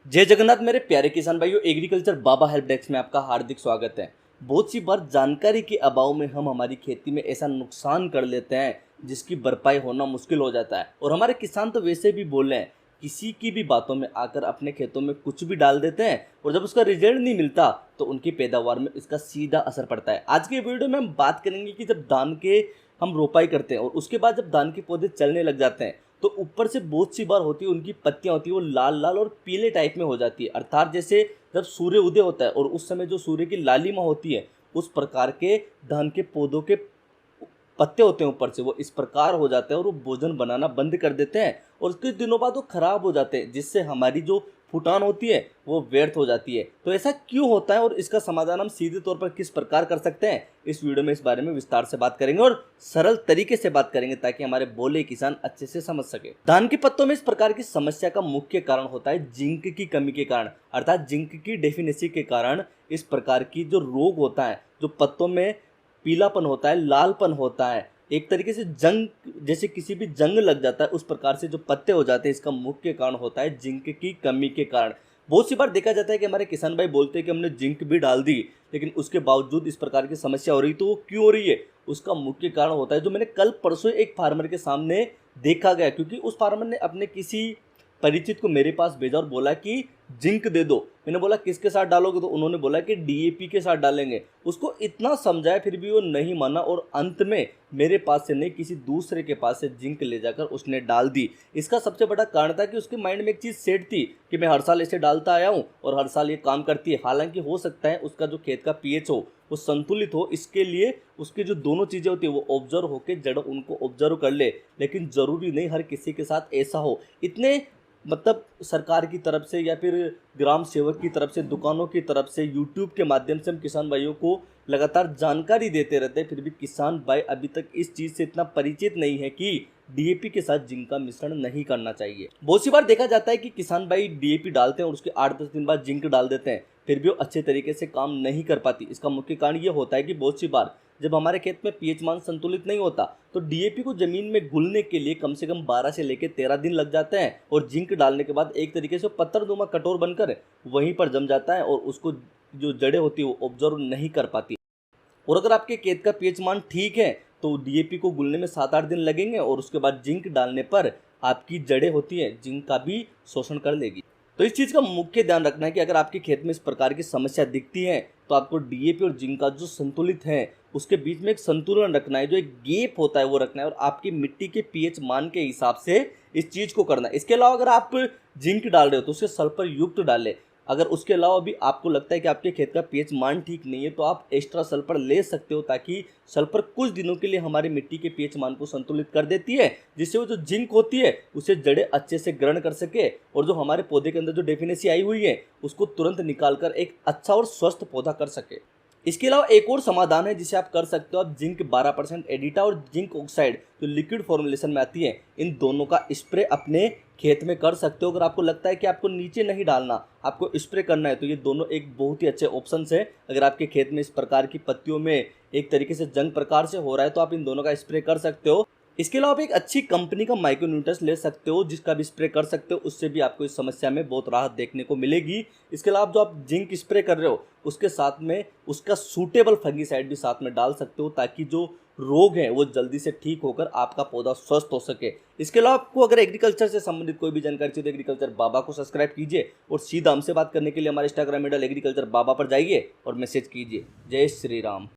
जय जगन्नाथ मेरे प्यारे किसान भाइयों, एग्रीकल्चर बाबा हेल्प डेस्क में आपका हार्दिक स्वागत है। बहुत सी बार जानकारी के अभाव में हम हमारी खेती में ऐसा नुकसान कर लेते हैं जिसकी भरपाई होना मुश्किल हो जाता है। और हमारे किसान तो वैसे भी बोले हैं, किसी की भी बातों में आकर अपने खेतों में कुछ भी डाल देते हैं और जब उसका रिजल्ट नहीं मिलता तो उनकी पैदावार में इसका सीधा असर पड़ता है। आज के वीडियो में हम बात करेंगे कि जब धान के हम रोपाई करते हैं और उसके बाद जब धान के पौधे चलने लग जाते हैं तो ऊपर से बहुत सी बार होती है उनकी पत्तियां होती है वो लाल लाल और पीले टाइप में हो जाती है। अर्थात जैसे जब सूर्य उदय होता है और उस समय जो सूर्य की लालिमा होती है उस प्रकार के धान के पौधों के पत्ते होते हैं ऊपर से वो इस प्रकार हो जाते हैं और वो भोजन बनाना बंद कर देते हैं और कुछ दिनों बाद वो खराब हो जाते हैं, जिससे हमारी जो फुटान होती है वो व्यर्थ हो जाती है। तो ऐसा क्यों होता है और इसका समाधान हम सीधे तौर पर किस प्रकार कर सकते हैं, इस वीडियो में इस बारे में विस्तार से बात करेंगे और सरल तरीके से बात करेंगे ताकि हमारे बोले किसान अच्छे से समझ सके। धान के पत्तों में इस प्रकार की समस्या का मुख्य कारण होता है जिंक की कमी के कारण, अर्थात जिंक की डेफिशिएंसी के कारण इस प्रकार की जो रोग होता है, जो पत्तों में पीलापन होता है, लालपन होता है, एक तरीके से जंग, जैसे किसी भी जंग लग जाता है उस प्रकार से जो पत्ते हो जाते हैं, इसका मुख्य कारण होता है जिंक की कमी के कारण। बहुत सी बार देखा जाता है कि हमारे किसान भाई बोलते हैं कि हमने जिंक भी डाल दी लेकिन उसके बावजूद इस प्रकार की समस्या हो रही, तो वो क्यों हो रही है? उसका मुख्य कारण होता है जो मैंने कल परसों एक फार्मर के सामने देखा गया, क्योंकि उस फार्मर ने अपने किसी परिचित को मेरे पास भेजा और बोला कि जिंक दे दो। मैंने बोला किसके साथ डालोगे, तो उन्होंने बोला कि डीएपी के साथ डालेंगे। उसको इतना समझाया फिर भी वो नहीं माना और अंत में मेरे पास से नहीं किसी दूसरे के पास से जिंक ले जाकर उसने डाल दी। इसका सबसे बड़ा कारण था कि उसके माइंड में एक चीज़ सेट थी कि मैं हर साल ऐसे डालता आया हूँ और हर साल ये काम करती है। हालांकि हो सकता है उसका जो खेत का पीएच हो वो संतुलित हो, इसके लिए उसकी जो दोनों चीज़ें होती है वो ऑब्जर्व होकर जड़ उनको ऑब्जर्व कर ले, लेकिन ज़रूरी नहीं हर किसी के साथ ऐसा हो। इतने मतलब सरकार की तरफ से या फिर ग्राम सेवक की तरफ से, दुकानों की तरफ से, यूट्यूब के माध्यम से हम किसान भाइयों को लगातार जानकारी देते रहते हैं, फिर भी किसान भाई अभी तक इस चीज़ से इतना परिचित नहीं है कि डीएपी के साथ जिंक का मिश्रण नहीं करना चाहिए। बहुत सी बार देखा जाता है कि किसान भाई डीएपी डालते हैं और उसके 8-10 दिन बाद जिंक डाल देते हैं, फिर भी वो अच्छे तरीके से काम नहीं कर पाती। इसका मुख्य कारण ये होता है कि बहुत सी बार जब हमारे खेत में पीएच मान संतुलित नहीं होता तो डीएपी को जमीन में घुलने के लिए कम से कम 12 से लेकर 13 दिन लग जाते हैं और जिंक डालने के बाद एक तरीके से पत्थरनुमा कठोर बनकर वहीं पर जम जाता है और उसको जो जड़ें होती है वो ऑब्जर्व नहीं कर पाती। और अगर आपके खेत का पीएच मान ठीक है तो डीएपी को घुलने में 7-8 दिन लगेंगे और उसके बाद जिंक डालने पर आपकी जड़ें होती हैं जिंक का भी शोषण कर लेगी। तो इस चीज़ का मुख्य ध्यान रखना है कि अगर आपके खेत में इस प्रकार की समस्या दिखती है तो आपको डीएपी और जिंक का जो संतुलित है उसके बीच में एक संतुलन रखना है, जो एक गैप होता है वो रखना है और आपकी मिट्टी के पीएच मान के हिसाब से इस चीज़ को करना है। इसके अलावा अगर आप जिंक डाल रहे हो तो उसे सल्फर युक्त डालें। अगर उसके अलावा भी आपको लगता है कि आपके खेत का पीएच मान ठीक नहीं है तो आप एक्स्ट्रा सल्फर ले सकते हो, ताकि सल्फर कुछ दिनों के लिए हमारी मिट्टी के पीएच मान को संतुलित कर देती है, जिससे वो जो जिंक होती है उसे जड़ें अच्छे से ग्रहण कर सके और जो हमारे पौधे के अंदर जो डेफिनेसी आई हुई है उसको तुरंत निकाल कर एक अच्छा और स्वस्थ पौधा कर सके। इसके अलावा एक और समाधान है जिसे आप कर सकते हो। आप जिंक 12% एडिटा और जिंक ऑक्साइड जो लिक्विड फॉर्मुलेशन में आती है, इन दोनों का स्प्रे अपने खेत में कर सकते हो। अगर आपको लगता है कि आपको नीचे नहीं डालना, आपको स्प्रे करना है, तो ये दोनों एक बहुत ही अच्छे ऑप्शंस है। अगर आपके खेत में इस प्रकार की पत्तियों में एक तरीके से जंग प्रकार से हो रहा है तो आप इन दोनों का स्प्रे कर सकते हो। इसके अलावा आप एक अच्छी कंपनी का माइक्रोन्यूट्रंस ले सकते हो जिसका भी स्प्रे कर सकते हो, उससे भी आपको इस समस्या में बहुत राहत देखने को मिलेगी। इसके अलावा जो आप जिंक स्प्रे कर रहे हो उसके साथ में उसका सूटेबल फंगीसाइड भी साथ में डाल सकते हो, ताकि जो रोग है वो जल्दी से ठीक होकर आपका पौधा स्वस्थ हो सके। इसके अलावा आपको अगर एग्रीकल्चर से संबंधित कोई भी जानकारी चाहिए तो एग्रीकल्चर बाबा को सब्सक्राइब कीजिए और सीधा हमसे बात करने के लिए हमारे इंस्टाग्राम हैंडल एग्रीकल्चर बाबा पर जाइए और मैसेज कीजिए। जय श्री राम।